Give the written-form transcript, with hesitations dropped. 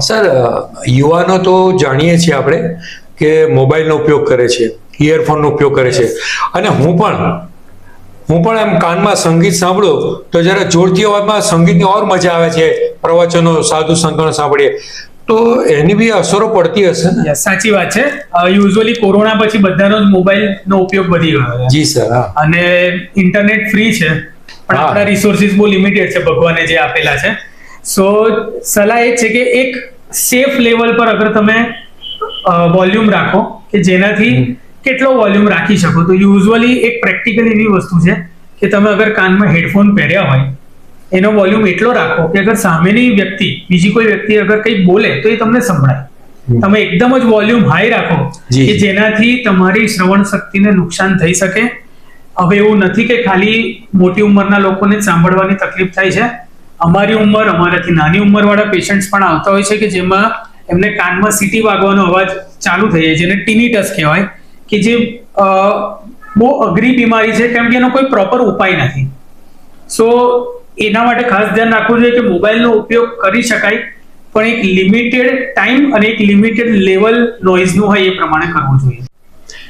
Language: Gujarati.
સર, યુવાનો તો જાણીએ છીએ આપણે કે મોબાઈલનો ઉપયોગ કરે છે, ઇયરફોનનો ઉપયોગ કરે છે, અને હું પણ એમ કાનમાં સંગીત સાંભળું તો જરા જોરથી અવાજમાં સંગીતની ઓર મજા આવે છે. પ્રવચનો, સાધુ સંતો સાંભળીએ તો એની બી અસરો પડતી હશે ને? Yes, સાચી વાત છે. યુઝ્યુઅલી કોરોના પછી બધાનો જ મોબાઈલનો ઉપયોગ વધી ગયો છે. જી સર. હા. અને ઇન્ટરનેટ ફ્રી છે, પણ હા. આપણા રિસોર્સિસ બહુ લિમિટેડ છે, ભગવાને જે આપેલા છે. સો સલાહ એ છે કે એક સેફ લેવલ પર અગર તમે વોલ્યુમ રાખો કે જેનાથી કેટલો વોલ્યુમ રાખી શકો. તો યુઝ્યુઅલી એક પ્રેક્ટિકલ એવી વસ્તુ છે કે તમે અગર કાનમાં હેડફોન પહેર્યા હોય એનો વોલ્યુમ એટલો રાખો કે અગર સામેની વ્યક્તિ, બીજી કોઈ વ્યક્તિ અગર કંઈ બોલે તો એ તમને સંભળાય. તમે એકદમ જ વોલ્યુમ હાઈ રાખો જી. કે જેનાથી તમારી શ્રવણ શક્તિને નુકસાન થઈ શકે. હવે એવું નથી કે ખાલી મોટી ઉંમરના લોકોને જ સાંભળવાની તકલીફ થાય છે. અમારી ઉંમર, અમારાથી નાની ઉંમરવાળા પેશન્ટ્સ પણ આવતા હોય છે કે જેમાં એમને કાનમાં સીટી વાગવાનો અવાજ ચાલુ થઈ જાય, જેને ટીનીટસ કહેવાય, કે જે બહુ અઘરી બીમારી છે કેમ કે એનો કોઈ પ્રોપર ઉપાય નથી. સો એના માટે ખાસ ધ્યાન રાખવું જોઈએ કે મોબાઈલનો ઉપયોગ કરી શકાય, પણ એક લિમિટેડ ટાઈમ અને એક લિમિટેડ લેવલ નોઇઝનું હોય એ પ્રમાણે કરવું જોઈએ.